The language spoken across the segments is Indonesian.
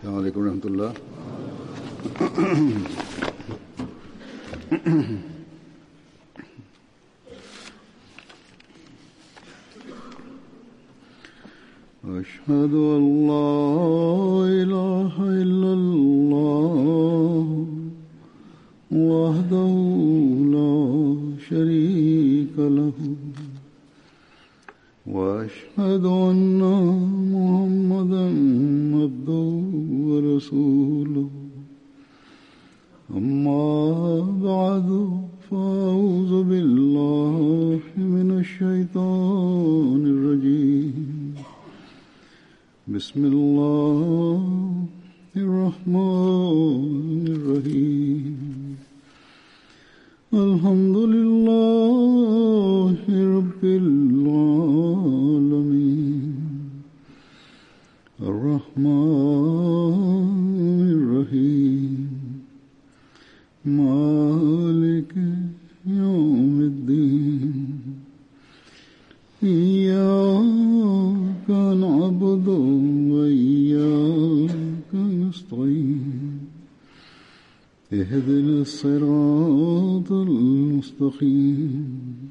Assalamualaikum warahmatullahi أشهد أن لا إله إلا الله وحده لا شريك له وأشهد أن محمدا عبده ورسوله أما بعد فأعوذ بالله من الشيطان الرجيم بسم الله الرحمن الرحيم الحمد لله رب العالمين الرحمن الرحيم مالك يوم الدين إياك نعبد وإياك نستعين اهدنا الصراط المستقيم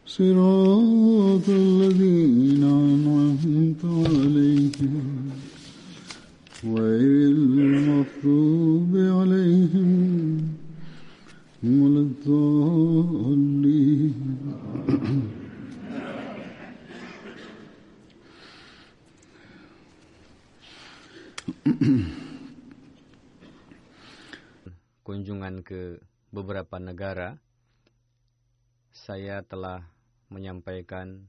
صراط الذين أنعمت عليهم غير المغضوب عليهم ولا الضالين Kunjungan ke beberapa negara, saya telah menyampaikan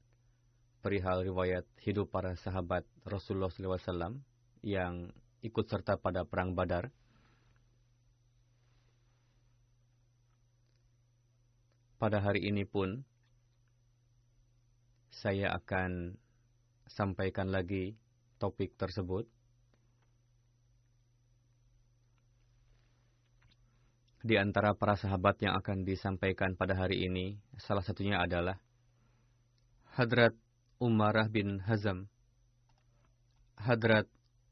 perihal riwayat hidup para sahabat Rasulullah SAW yang ikut serta pada Perang Badar. Pada hari ini pun, saya akan sampaikan lagi topik tersebut. Di antara para sahabat yang akan disampaikan pada hari ini, salah satunya adalah Hadrat Ummarah bin Hazm. Hadrat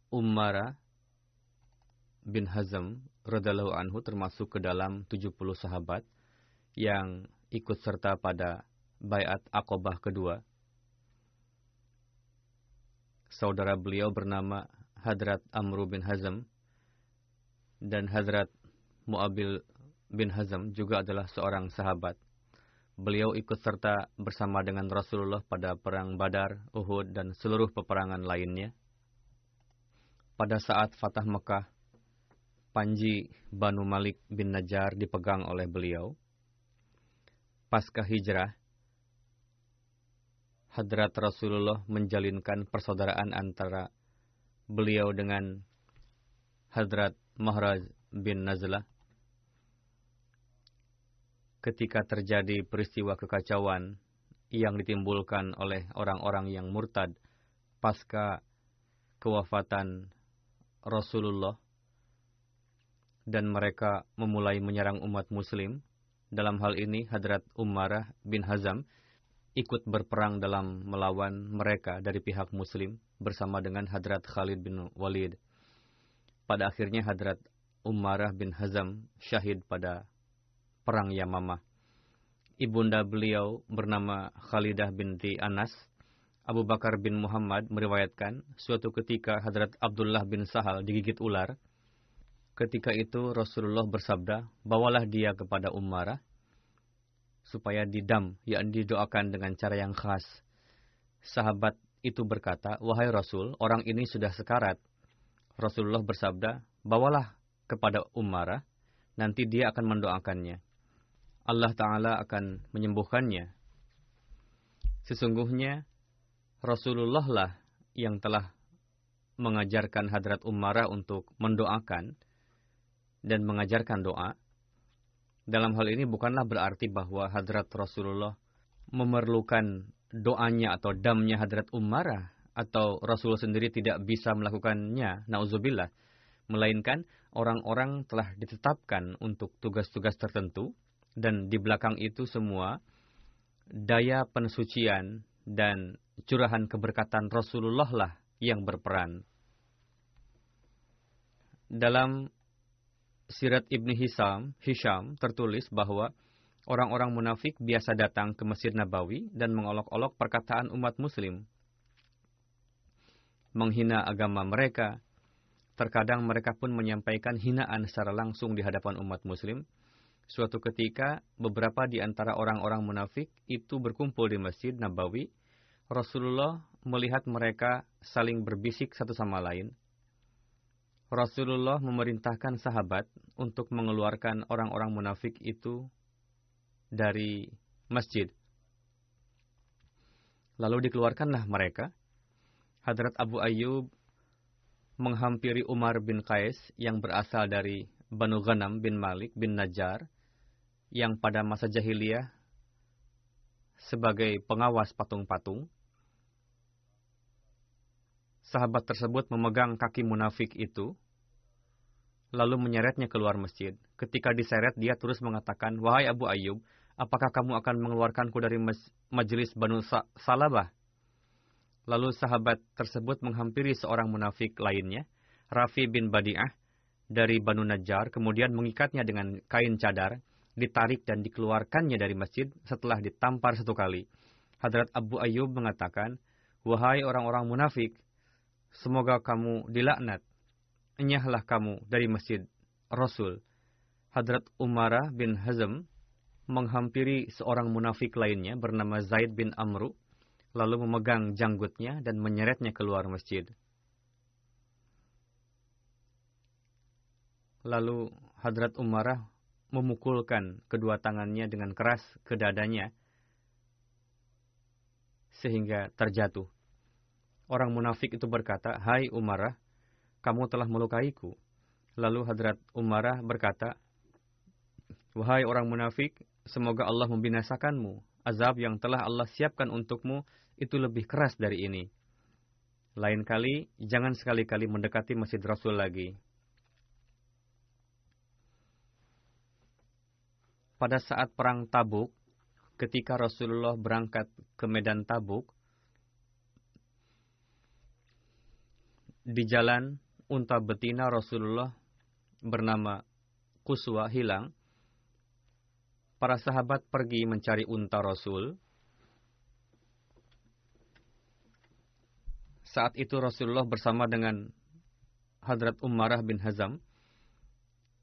Ummarah bin Hazm radhiyallahu anhu termasuk ke dalam 70 sahabat yang ikut serta pada Baiat Aqabah kedua. Saudara beliau bernama Hadrat Amru bin Hazm, dan Hadrat Mu'abil bin Hazm juga adalah seorang sahabat. Beliau ikut serta bersama dengan Rasulullah pada Perang Badar, Uhud, dan seluruh peperangan lainnya. Pada saat Fatah Mekah, Panji Banu Malik bin Najjar dipegang oleh beliau. Pasca hijrah, Hadrat Rasulullah menjalinkan persaudaraan antara beliau dengan Hadrat Mahraj bin Nazlah. Ketika terjadi peristiwa kekacauan yang ditimbulkan oleh orang-orang yang murtad pasca kewafatan Rasulullah, dan mereka memulai menyerang umat muslim, dalam hal ini Hadrat Ummarah bin Hazm ikut berperang dalam melawan mereka dari pihak muslim bersama dengan Hadrat Khalid bin Walid. Pada akhirnya Hadrat Ummarah bin Hazm syahid pada Perang Yamamah. Ibunda beliau bernama Khalidah binti Anas. Abu Bakar bin Muhammad meriwayatkan, suatu ketika Hadrat Abdullah bin Sahal digigit ular. Ketika itu Rasulullah bersabda, bawalah dia kepada Ummarah supaya didam, yakni didoakan dengan cara yang khas. Sahabat itu berkata, wahai Rasul, orang ini sudah sekarat. Rasulullah bersabda, bawalah kepada Ummarah, nanti dia akan mendoakannya. Allah Ta'ala akan menyembuhkannya. Sesungguhnya Rasulullah lah yang telah mengajarkan Hadrat Ummarah untuk mendoakan dan mengajarkan doa. Dalam hal ini bukanlah berarti bahwa Hadrat Rasulullah memerlukan doanya atau damnya Hadrat Ummarah, atau Rasulullah sendiri tidak bisa melakukannya, na'udzubillah. Melainkan orang-orang telah ditetapkan untuk tugas-tugas tertentu, dan di belakang itu semua daya pensucian dan curahan keberkatan Rasulullah lah yang berperan. Dalam Sirat Ibni Hisham tertulis bahwa orang-orang munafik biasa datang ke Masjid Nabawi dan mengolok-olok perkataan umat muslim, menghina agama mereka. Terkadang mereka pun menyampaikan hinaan secara langsung di hadapan umat muslim. Suatu ketika, beberapa di antara orang-orang munafik itu berkumpul di Masjid Nabawi. Rasulullah melihat mereka saling berbisik satu sama lain. Rasulullah memerintahkan sahabat untuk mengeluarkan orang-orang munafik itu dari masjid. Lalu dikeluarkanlah mereka. Hadrat Abu Ayyub menghampiri Umar bin Qais yang berasal dari Banu Ghanam bin Malik bin Najjar, yang pada masa jahiliyah sebagai pengawas patung-patung. Sahabat tersebut memegang kaki munafik itu, lalu menyeretnya keluar masjid. Ketika diseret, dia terus mengatakan, "Wahai Abu Ayyub, apakah kamu akan mengeluarkanku dari majelis Banu Salabah?" Lalu sahabat tersebut menghampiri seorang munafik lainnya, Rafi bin Badi'ah, dari Banu Najjar, kemudian mengikatnya dengan kain cadar, ditarik dan dikeluarkannya dari masjid setelah ditampar satu kali. Hadrat Abu Ayyub mengatakan, "Wahai orang-orang munafik, semoga kamu dilaknat. Enyahlah kamu dari masjid Rasul." Hadrat Umarah bin Hazm menghampiri seorang munafik lainnya bernama Zaid bin Amru, lalu memegang janggutnya dan menyeretnya keluar masjid. Lalu Hadrat Umarah memukulkan kedua tangannya dengan keras ke dadanya sehingga terjatuh. Orang munafik itu berkata, "Hai Umarah, kamu telah melukaiku." Lalu Hadrat Umarah berkata, "Wahai orang munafik, semoga Allah membinasakanmu. Azab yang telah Allah siapkan untukmu itu lebih keras dari ini. Lain kali, jangan sekali-kali mendekati Masjid Rasul lagi." Pada saat perang Tabuk, ketika Rasulullah berangkat ke medan Tabuk, di jalan unta betina Rasulullah bernama Quswa hilang. Para sahabat pergi mencari unta Rasul. Saat itu Rasulullah bersama dengan Hadrat Umarah bin Hazam,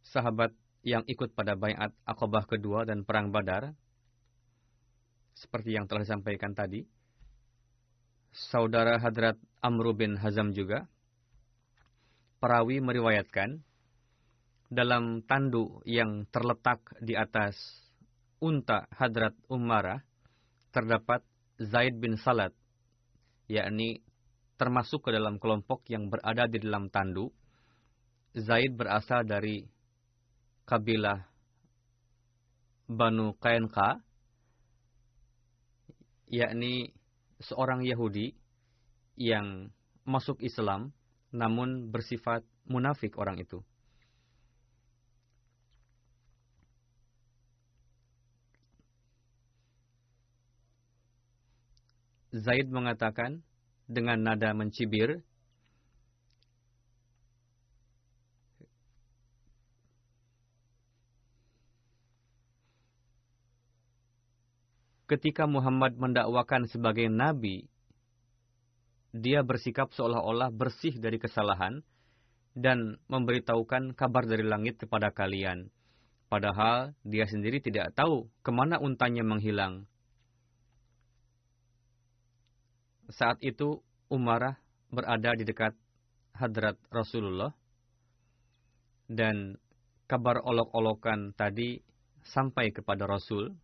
sahabat yang ikut pada Bai'at Aqabah kedua dan Perang Badar, seperti yang telah disampaikan tadi. Saudara Hadrat Amru bin Hazam juga. Perawi meriwayatkan, dalam tandu yang terletak di atas unta Hadrat Umarah, terdapat Zaid bin Salat, yakni termasuk ke dalam kelompok yang berada di dalam tandu. Zaid berasal dari kabilah Banu Qainqa, yakni seorang Yahudi yang masuk Islam namun bersifat munafik orang itu. Zaid mengatakan dengan nada mencibir, ketika Muhammad mendakwakan sebagai nabi, dia bersikap seolah-olah bersih dari kesalahan dan memberitahukan kabar dari langit kepada kalian. Padahal dia sendiri tidak tahu kemana untanya menghilang. Saat itu Umarah berada di dekat Hadrat Rasulullah dan kabar olok-olokan tadi sampai kepada Rasul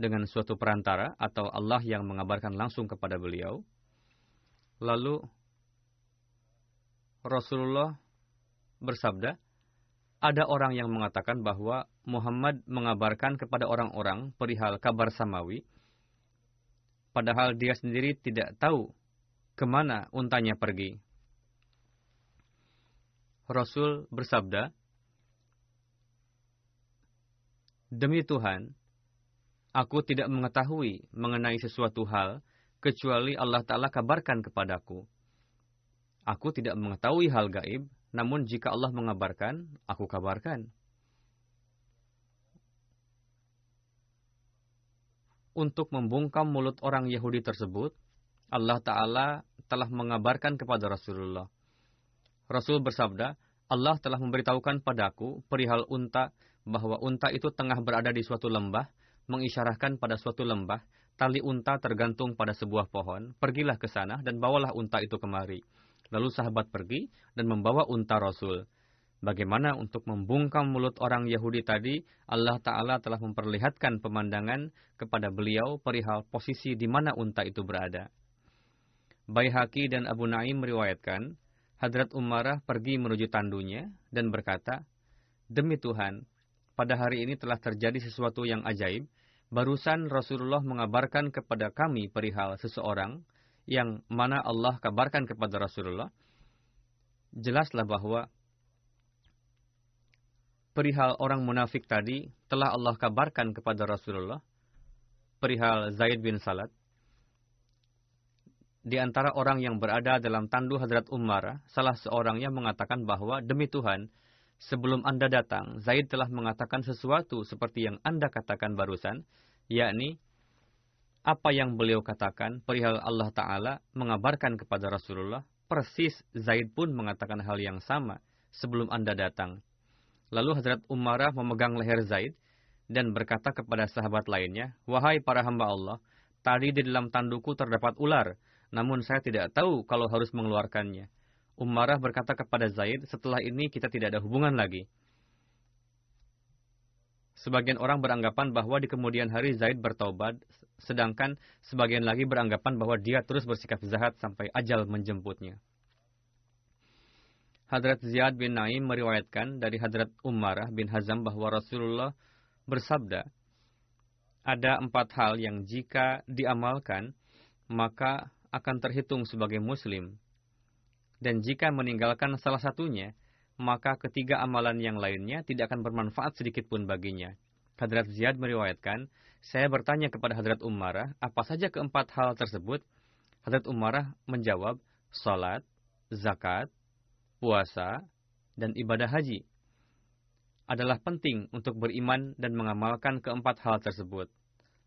dengan suatu perantara atau Allah yang mengabarkan langsung kepada beliau. Lalu Rasulullah bersabda, ada orang yang mengatakan bahwa Muhammad mengabarkan kepada orang-orang perihal kabar samawi, padahal dia sendiri tidak tahu kemana untanya pergi. Rasul bersabda, "Demi Tuhan, aku tidak mengetahui mengenai sesuatu hal kecuali Allah Ta'ala kabarkan kepadaku. Aku tidak mengetahui hal gaib Namun jika Allah mengabarkan, aku kabarkan. Untuk membungkam mulut orang Yahudi tersebut, Allah Ta'ala telah mengabarkan kepada Rasulullah. Rasul bersabda, Allah telah memberitahukan padaku perihal unta, bahwa unta itu tengah berada di suatu lembah, mengisyarahkan pada suatu lembah, tali unta tergantung pada sebuah pohon, pergilah ke sana dan bawalah unta itu kemari. Lalu sahabat pergi dan membawa unta Rasul. Bagaimana untuk membungkam mulut orang Yahudi tadi, Allah Ta'ala telah memperlihatkan pemandangan kepada beliau perihal posisi di mana unta itu berada. Baihaqi dan Abu Naim meriwayatkan, Hadrat Umarah pergi menuju tandunya dan berkata, "Demi Tuhan, pada hari ini telah terjadi sesuatu yang ajaib. Barusan Rasulullah mengabarkan kepada kami perihal seseorang yang mana Allah kabarkan kepada Rasulullah. Jelaslah bahwa perihal orang munafik tadi telah Allah kabarkan kepada Rasulullah, perihal Zaid bin Salat. Di antara orang yang berada dalam tandu Hadrat Umarah, salah seorangnya mengatakan bahwa, demi Tuhan, sebelum Anda datang, Zaid telah mengatakan sesuatu seperti yang Anda katakan barusan, yakni apa yang beliau katakan perihal Allah Ta'ala mengabarkan kepada Rasulullah, persis Zaid pun mengatakan hal yang sama sebelum Anda datang. Lalu Hadrat Umarah memegang leher Zaid dan berkata kepada sahabat lainnya, "Wahai para hamba Allah, tadi di dalam tanduku terdapat ular, namun saya tidak tahu kalau harus mengeluarkannya." Umarah berkata kepada Zaid, "Setelah ini kita tidak ada hubungan lagi." Sebagian orang beranggapan bahwa di kemudian hari Zaid bertaubat, sedangkan sebagian lagi beranggapan bahwa dia terus bersikap jahat sampai ajal menjemputnya. Hadrat Ziyad bin Naim meriwayatkan dari Hadrat Umarah bin Hazam bahwa Rasulullah bersabda, ada 4 hal yang jika diamalkan, maka akan terhitung sebagai muslim. Dan jika meninggalkan salah satunya, maka ketiga amalan yang lainnya tidak akan bermanfaat sedikit pun baginya. Hadrat Ziyad meriwayatkan, saya bertanya kepada Hadrat Umarah, apa saja keempat hal tersebut? Hadrat Umarah menjawab, salat, zakat, puasa, dan ibadah haji. Adalah penting untuk beriman dan mengamalkan keempat hal tersebut.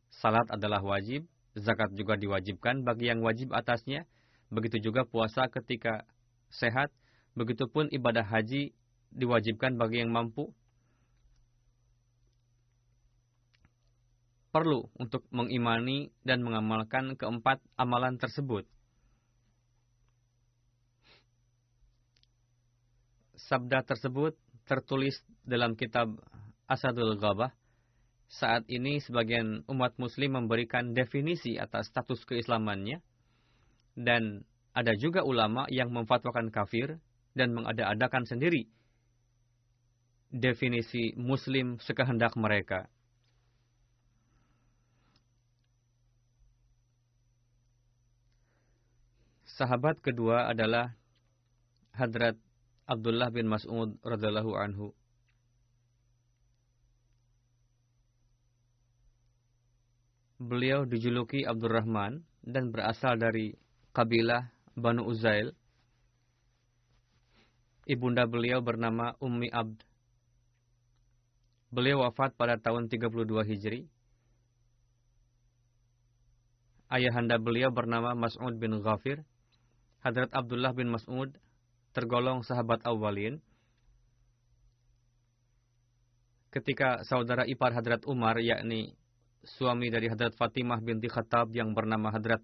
Salat adalah wajib, zakat juga diwajibkan bagi yang wajib atasnya, begitu juga puasa ketika sehat, begitupun ibadah haji diwajibkan bagi yang mampu. Perlu untuk mengimani dan mengamalkan keempat amalan tersebut. Sabda tersebut tertulis dalam kitab Asadul Ghabah. Saat ini sebagian umat muslim memberikan definisi atas status keislamannya, dan ada juga ulama yang memfatwakan kafir dan mengada-adakan sendiri definisi muslim sekehendak mereka. Sahabat kedua adalah Hadrat Abdullah bin Mas'ud radhiyallahu anhu. Beliau dijuluki Abdurrahman dan berasal dari kabilah Banu Uzail. Ibunda beliau bernama Ummi Abd. Beliau wafat pada tahun 32 Hijri. Ayahanda beliau bernama Mas'ud bin Ghafir. Hadrat Abdullah bin Mas'ud tergolong sahabat awalin. Ketika saudara ipar Hadrat Umar, yakni suami dari Hadrat Fatimah binti Khattab yang bernama Hadrat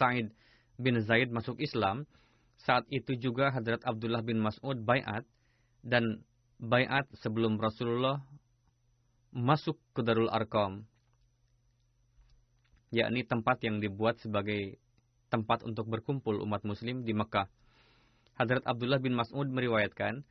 Sa'id bin Zaid masuk Islam, saat itu juga Hadrat Abdullah bin Mas'ud bai'at, dan bai'at sebelum Rasulullah masuk ke Darul Arqam, yakni tempat yang dibuat sebagai tempat untuk berkumpul umat muslim di Mekah. Hadrat Abdullah bin Mas'ud meriwayatkan,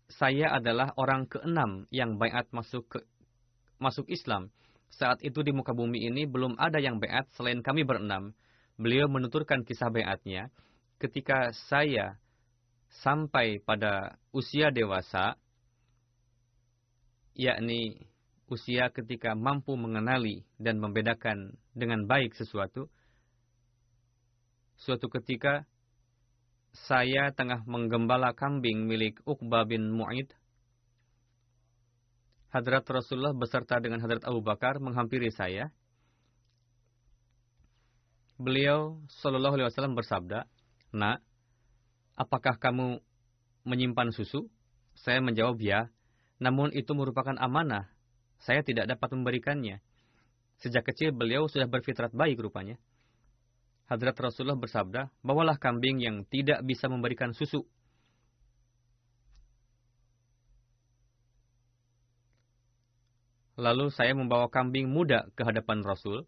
saya adalah orang ke-6 yang bai'at masuk Islam. Saat itu di muka bumi ini belum ada yang bai'at selain kami berenam. Beliau menuturkan kisah bai'atnya, ketika saya sampai pada usia dewasa, yakni usia ketika mampu mengenali dan membedakan dengan baik sesuatu, suatu ketika saya tengah menggembala kambing milik Uqbah bin Mu'id. Hadrat Rasulullah beserta dengan Hadrat Abu Bakar menghampiri saya. Beliau Shallallahu Alaihi Wasallam bersabda, "Nak, apakah kamu menyimpan susu?" Saya menjawab, "Ya, namun itu merupakan amanah. Saya tidak dapat memberikannya." Sejak kecil beliau sudah berfitrat baik rupanya. Hadrat Rasulullah bersabda, "Bawalah kambing yang tidak bisa memberikan susu." Lalu saya membawa kambing muda ke hadapan Rasul.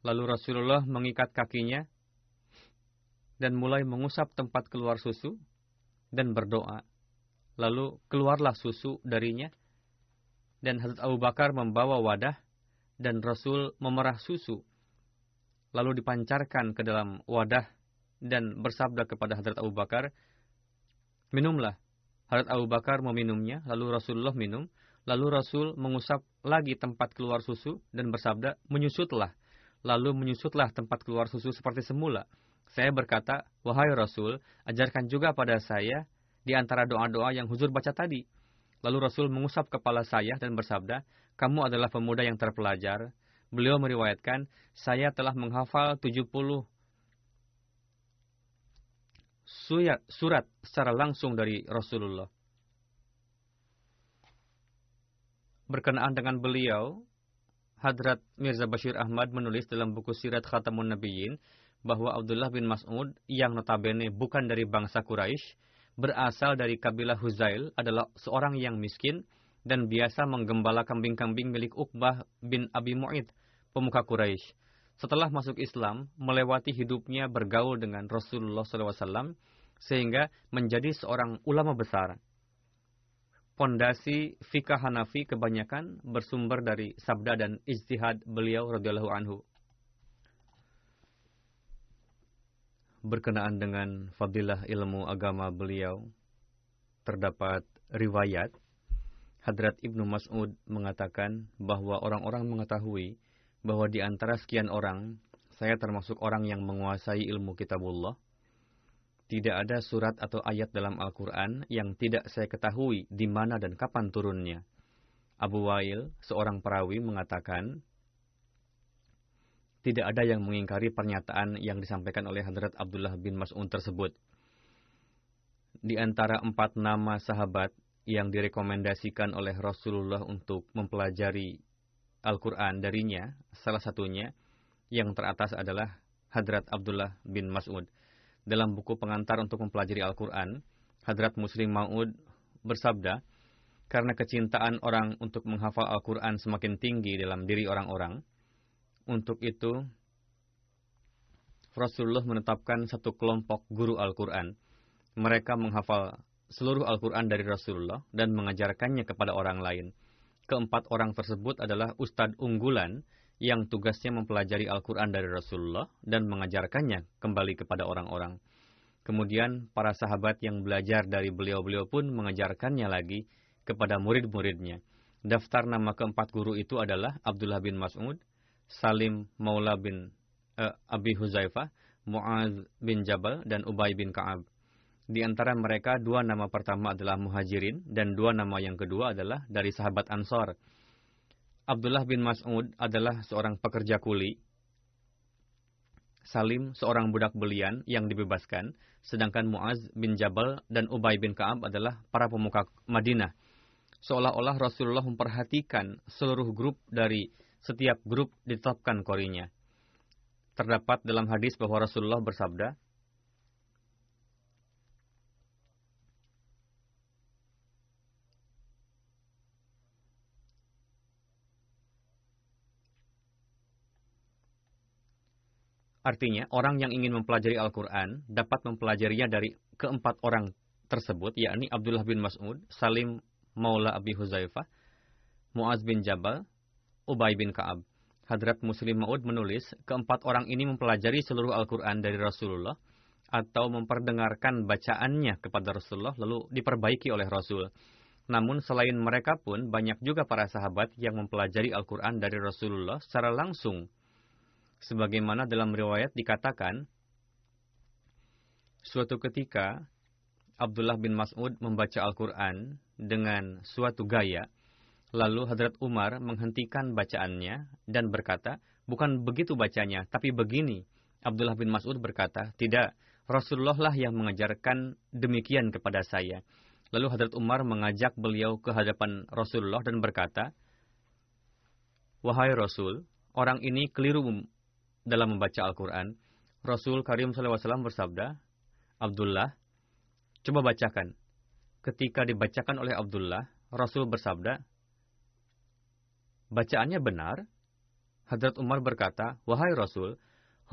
Lalu Rasulullah mengikat kakinya dan mulai mengusap tempat keluar susu dan berdoa. Lalu keluarlah susu darinya. Dan Hadrat Abu Bakar membawa wadah dan Rasul memerah susu. Lalu dipancarkan ke dalam wadah dan bersabda kepada Hadrat Abu Bakar, "Minumlah." Hadrat Abu Bakar meminumnya, lalu Rasulullah minum. Lalu Rasul mengusap lagi tempat keluar susu dan bersabda, "Menyusutlah." Lalu menyusutlah tempat keluar susu seperti semula. Saya berkata, "Wahai Rasul, ajarkan juga pada saya di antara doa-doa yang Huzur baca tadi." Lalu Rasul mengusap kepala saya dan bersabda, "Kamu adalah pemuda yang terpelajar." Beliau meriwayatkan, saya telah menghafal 70 surat secara langsung dari Rasulullah. Berkenaan dengan beliau, Hadrat Mirza Bashir Ahmad menulis dalam buku Sirat Khatamun Nabiyyin bahwa Abdullah bin Mas'ud yang notabene bukan dari bangsa Quraisy, berasal dari kabilah Huzail, adalah seorang yang miskin dan biasa menggembala kambing-kambing milik Uqbah bin Abi Mu'id, pemuka Quraisy. Setelah masuk Islam, melewati hidupnya bergaul dengan Rasulullah SAW, sehingga menjadi seorang ulama besar. Pondasi fikah Hanafi kebanyakan bersumber dari sabda dan ijtihad beliau radhiyallahu anhu. Berkenaan dengan fadilah ilmu agama beliau, terdapat riwayat Hadrat Ibnu Mas'ud mengatakan bahwa orang-orang mengetahui bahwa di antara sekian orang, saya termasuk orang yang menguasai ilmu kitabullah. Tidak ada surat atau ayat dalam Al-Quran yang tidak saya ketahui di mana dan kapan turunnya. Abu Wail, seorang perawi, mengatakan, tidak ada yang mengingkari pernyataan yang disampaikan oleh Hadrat Abdullah bin Mas'ud tersebut. Di antara 4 nama sahabat yang direkomendasikan oleh Rasulullah untuk mempelajari Al-Quran darinya, salah satunya yang teratas adalah Hadrat Abdullah bin Mas'ud. Dalam buku pengantar untuk mempelajari Al-Quran, Hadrat Muslim Maud bersabda, karena kecintaan orang untuk menghafal Al-Quran semakin tinggi dalam diri orang-orang, untuk itu Rasulullah menetapkan satu kelompok guru Al-Quran. Mereka menghafal seluruh Al-Quran dari Rasulullah dan mengajarkannya kepada orang lain. Keempat orang tersebut adalah ustadz unggulan yang tugasnya mempelajari Al-Quran dari Rasulullah dan mengajarkannya kembali kepada orang-orang. Kemudian para sahabat yang belajar dari beliau-beliau pun mengajarkannya lagi kepada murid-muridnya. Daftar nama keempat guru itu adalah Abdullah bin Mas'ud, Salim Maula bin Abi Huzaifah, Mu'adz bin Jabal, dan Ubay bin Ka'ab. Di antara mereka 2 nama pertama adalah Muhajirin dan 2 nama yang kedua adalah dari sahabat Ansor. Abdullah bin Mas'ud adalah seorang pekerja kuli. Salim seorang budak belian yang dibebaskan, sedangkan Mu'adz bin Jabal dan Ubay bin Ka'ab adalah para pemuka Madinah. Seolah-olah Rasulullah memperhatikan seluruh grup dari setiap grup ditetapkan korinya. Terdapat dalam hadis bahwa Rasulullah bersabda, artinya, orang yang ingin mempelajari Al-Quran dapat mempelajarinya dari keempat orang tersebut, yakni Abdullah bin Mas'ud, Salim Maula Abi Huzaifah, Mu'adz bin Jabal, Ubay bin Ka'ab. Hadrat Muslim Maud menulis, keempat orang ini mempelajari seluruh Al-Quran dari Rasulullah atau memperdengarkan bacaannya kepada Rasulullah lalu diperbaiki oleh Rasul. Namun selain mereka pun banyak juga para sahabat yang mempelajari Al-Quran dari Rasulullah secara langsung. Sebagaimana dalam riwayat dikatakan, Suatu ketika, Abdullah bin Mas'ud membaca Al-Quran dengan suatu gaya, lalu Hadrat Umar menghentikan bacaannya dan berkata, bukan begitu bacanya, tapi begini. Abdullah bin Mas'ud berkata, tidak, Rasulullah lah yang mengajarkan demikian kepada saya. Lalu Hadrat Umar mengajak beliau ke hadapan Rasulullah dan berkata, wahai Rasul, orang ini keliru dalam membaca Al-Quran. Rasul Karim SAW bersabda, Abdullah, coba bacakan. Ketika dibacakan oleh Abdullah, Rasul bersabda, bacaannya benar? Hadrat Umar berkata, wahai Rasul,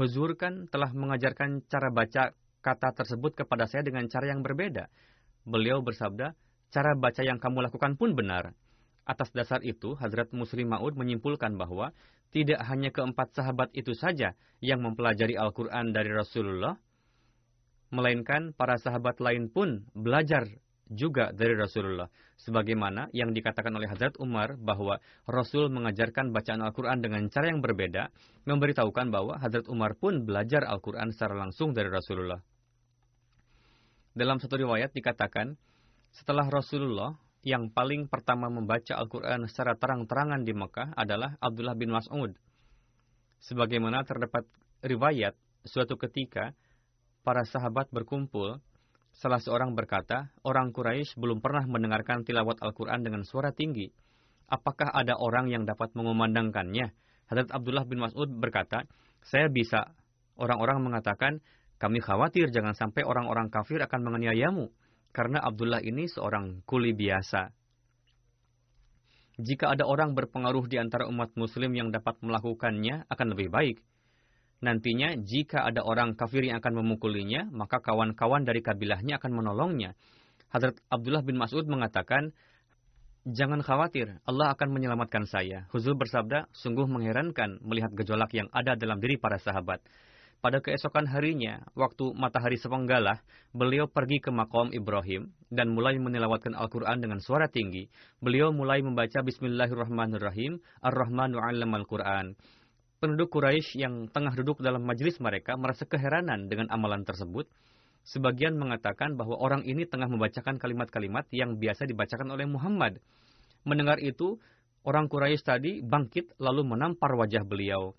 Huzur kan telah mengajarkan cara baca kata tersebut kepada saya dengan cara yang berbeda. Beliau bersabda, cara baca yang kamu lakukan pun benar. Atas dasar itu, Hadrat Muslim Ma'ud menyimpulkan bahwa tidak hanya keempat sahabat itu saja yang mempelajari Al-Quran dari Rasulullah, melainkan para sahabat lain pun belajar juga dari Rasulullah. Sebagaimana yang dikatakan oleh Hadrat Umar bahwa Rasul mengajarkan bacaan Al-Quran dengan cara yang berbeda, memberitahukan bahwa Hadrat Umar pun belajar Al-Quran secara langsung dari Rasulullah. Dalam satu riwayat dikatakan, setelah Rasulullah, yang paling pertama membaca Al-Quran secara terang-terangan di Mekah adalah Abdullah bin Mas'ud. Sebagaimana terdapat riwayat, suatu ketika, para sahabat berkumpul, salah seorang berkata, orang Quraisy belum pernah mendengarkan tilawat Al-Quran dengan suara tinggi. Apakah ada orang yang dapat mengumandangkannya? Hadrat Abdullah bin Mas'ud berkata, saya bisa. Orang-orang mengatakan, kami khawatir jangan sampai orang-orang kafir akan menganiayamu, karena Abdullah ini seorang kuli biasa. Jika ada orang berpengaruh di antara umat muslim yang dapat melakukannya, akan lebih baik. Nantinya, jika ada orang kafir yang akan memukulinya, maka kawan-kawan dari kabilahnya akan menolongnya. Hadrat Abdullah bin Mas'ud mengatakan, jangan khawatir, Allah akan menyelamatkan saya. Huzur bersabda, sungguh mengherankan melihat gejolak yang ada dalam diri para sahabat. Pada keesokan harinya, waktu matahari sepenggalah, beliau pergi ke Maqam Ibrahim dan mulai menilawatkan Al-Quran dengan suara tinggi. Beliau mulai membaca Bismillahirrahmanirrahim, Ar-Rahmanu 'allamal Quran. Penduduk Quraisy yang tengah duduk dalam majelis mereka merasa keheranan dengan amalan tersebut. Sebagian mengatakan bahwa orang ini tengah membacakan kalimat-kalimat yang biasa dibacakan oleh Muhammad. Mendengar itu, orang Quraisy tadi bangkit lalu menampar wajah beliau.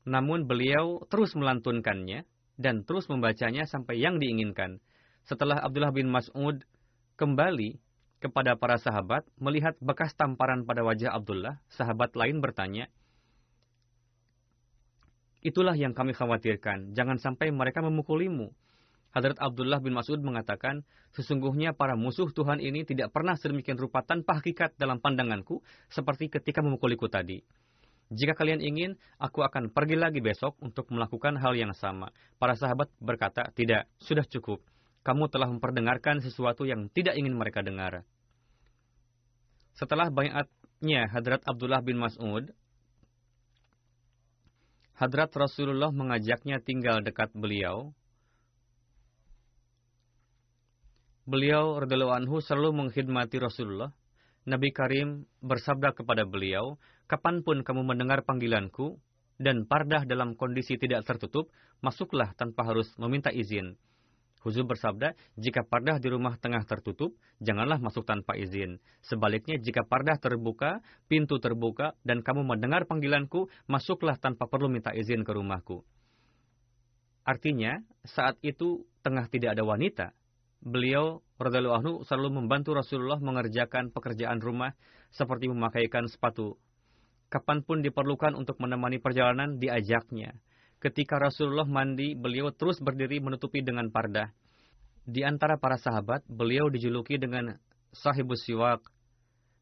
Namun beliau terus melantunkannya dan terus membacanya sampai yang diinginkan. Setelah Abdullah bin Mas'ud kembali kepada para sahabat, melihat bekas tamparan pada wajah Abdullah, sahabat lain bertanya, itulah yang kami khawatirkan, jangan sampai mereka memukulimu. Hadrat Abdullah bin Mas'ud mengatakan, sesungguhnya para musuh Tuhan ini tidak pernah sedemikian rupa tanpa hakikat dalam pandanganku, seperti ketika memukuliku tadi. Jika kalian ingin, aku akan pergi lagi besok untuk melakukan hal yang sama. Para sahabat berkata, tidak, sudah cukup. Kamu telah memperdengarkan sesuatu yang tidak ingin mereka dengar. Setelah baiatnya Hadrat Abdullah bin Mas'ud, Hadrat Rasulullah mengajaknya tinggal dekat beliau. Beliau radhiyallahu anhu selalu mengkhidmati Rasulullah. Nabi Karim bersabda kepada beliau, kapanpun kamu mendengar panggilanku, dan pardah dalam kondisi tidak tertutup, masuklah tanpa harus meminta izin. Huzur bersabda, jika pardah di rumah tengah tertutup, janganlah masuk tanpa izin. Sebaliknya, jika pardah terbuka, pintu terbuka, dan kamu mendengar panggilanku, masuklah tanpa perlu minta izin ke rumahku. Artinya, saat itu tengah tidak ada wanita. Beliau radhiyallahu anhu selalu membantu Rasulullah mengerjakan pekerjaan rumah seperti memakaikan sepatu. Kapanpun diperlukan untuk menemani perjalanan, diajaknya. Ketika Rasulullah mandi, beliau terus berdiri menutupi dengan pardah. Di antara para sahabat, beliau dijuluki dengan Sahibus Siwak.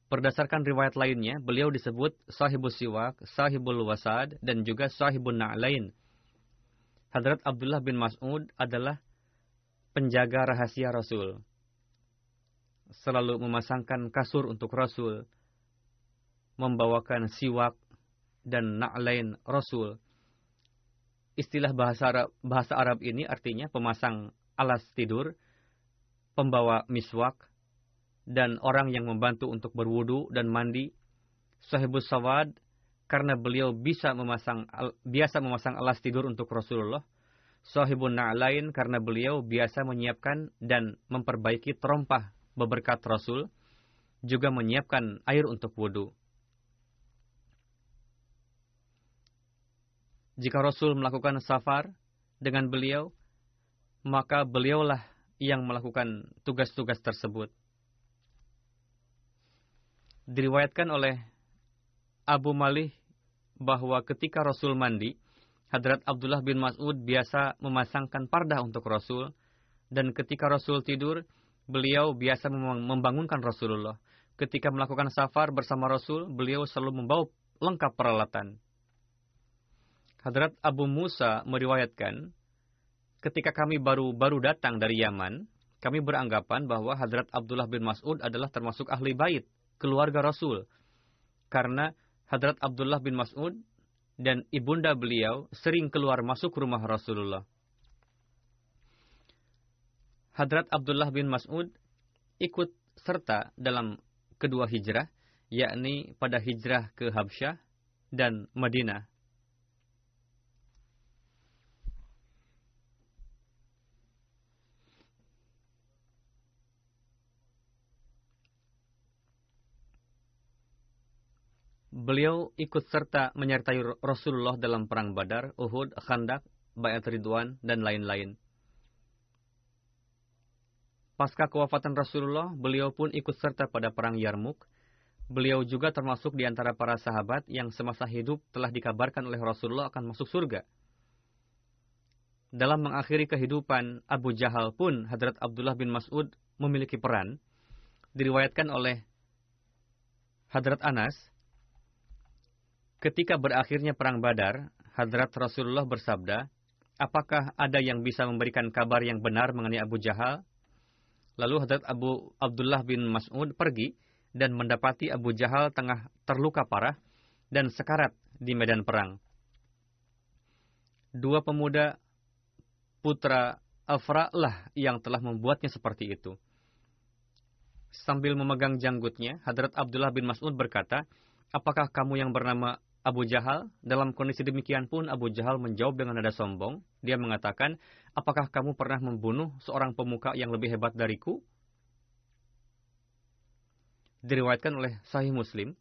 Berdasarkan riwayat lainnya, beliau disebut Sahibus Siwak, Sahibul Wasad, dan juga Sahibun Na'lain. Hadrat Abdullah bin Mas'ud adalah penjaga rahasia Rasul. Selalu memasangkan kasur untuk Rasul, membawakan siwak dan na'lain Rasul. Istilah bahasa Arab ini artinya pemasang alas tidur, pembawa miswak, dan orang yang membantu untuk berwudu dan mandi. Sahibus Sawad, karena beliau biasa memasang alas tidur untuk Rasulullah. Sahibun Na'lain karena beliau biasa menyiapkan dan memperbaiki terompah beberkat Rasul, juga menyiapkan air untuk wudu. Jika Rasul melakukan safar dengan beliau, maka beliaulah yang melakukan tugas-tugas tersebut. Diriwayatkan oleh Abu Malih bahwa ketika Rasul mandi, Hadrat Abdullah bin Mas'ud biasa memasangkan pardah untuk Rasul, dan ketika Rasul tidur, beliau biasa membangunkan Rasulullah. Ketika melakukan safar bersama Rasul, beliau selalu membawa lengkap peralatan. Hadrat Abu Musa meriwayatkan, ketika kami baru datang dari Yaman, kami beranggapan bahwa Hadrat Abdullah bin Mas'ud adalah termasuk ahli bait, keluarga Rasul. Karena Hadrat Abdullah bin Mas'ud dan ibunda beliau sering keluar masuk rumah Rasulullah. Hadrat Abdullah bin Mas'ud ikut serta dalam kedua hijrah, yakni pada hijrah ke Habsyah dan Madinah. Beliau ikut serta menyertai Rasulullah dalam perang Badar, Uhud, Khandaq, Bai'at Ridwan, dan lain-lain. Pasca kewafatan Rasulullah, beliau pun ikut serta pada perang Yarmuk. Beliau juga termasuk di antara para sahabat yang semasa hidup telah dikabarkan oleh Rasulullah akan masuk surga. Dalam mengakhiri kehidupan Abu Jahal pun, Hadrat Abdullah bin Mas'ud memiliki peran. Diriwayatkan oleh Hadrat Anas, ketika berakhirnya perang Badar, Hadrat Rasulullah bersabda, apakah ada yang bisa memberikan kabar yang benar mengenai Abu Jahal? Lalu Hadrat Abdullah bin Mas'ud pergi dan mendapati Abu Jahal tengah terluka parah dan sekarat di medan perang. Dua pemuda putra Afra lah yang telah membuatnya seperti itu. Sambil memegang janggutnya, Hadrat Abdullah bin Mas'ud berkata, apakah kamu yang bernama Abu Jahal? Dalam kondisi demikian pun Abu Jahal menjawab dengan nada sombong. Dia mengatakan, apakah kamu pernah membunuh seorang pemuka yang lebih hebat dariku? Diriwayatkan oleh Sahih Muslim,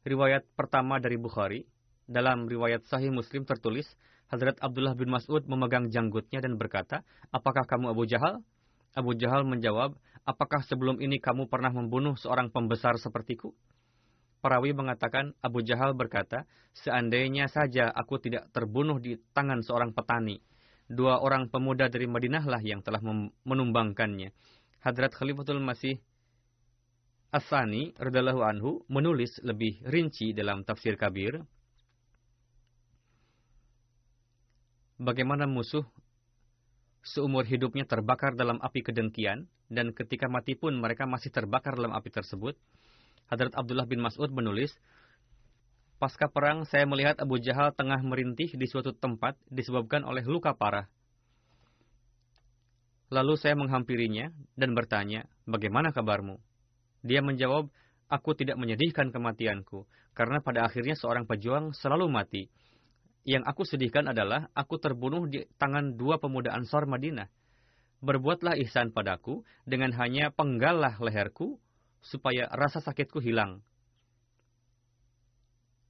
riwayat pertama dari Bukhari. Dalam riwayat Sahih Muslim tertulis, Hadrat Abdullah bin Mas'ud memegang janggutnya dan berkata, apakah kamu Abu Jahal? Abu Jahal menjawab, apakah sebelum ini kamu pernah membunuh seorang pembesar sepertiku? Perawi mengatakan, Abu Jahal berkata, seandainya saja aku tidak terbunuh di tangan seorang petani. Dua orang pemuda dari Madinahlah yang telah menumbangkannya. Hadrat Khalifatul Masih As-Sani radhiyallahu anhu menulis lebih rinci dalam Tafsir Kabir, bagaimana musuh seumur hidupnya terbakar dalam api kedengkian, dan ketika mati pun mereka masih terbakar dalam api tersebut. Hadrat Abdullah bin Mas'ud menulis, pasca perang saya melihat Abu Jahal tengah merintih di suatu tempat disebabkan oleh luka parah. Lalu saya menghampirinya dan bertanya, bagaimana kabarmu? Dia menjawab, aku tidak menyedihkan kematianku, karena pada akhirnya seorang pejuang selalu mati. Yang aku sedihkan adalah aku terbunuh di tangan dua pemuda Ansar Madinah. Berbuatlah ihsan padaku dengan hanya penggallah leherku, supaya rasa sakitku hilang.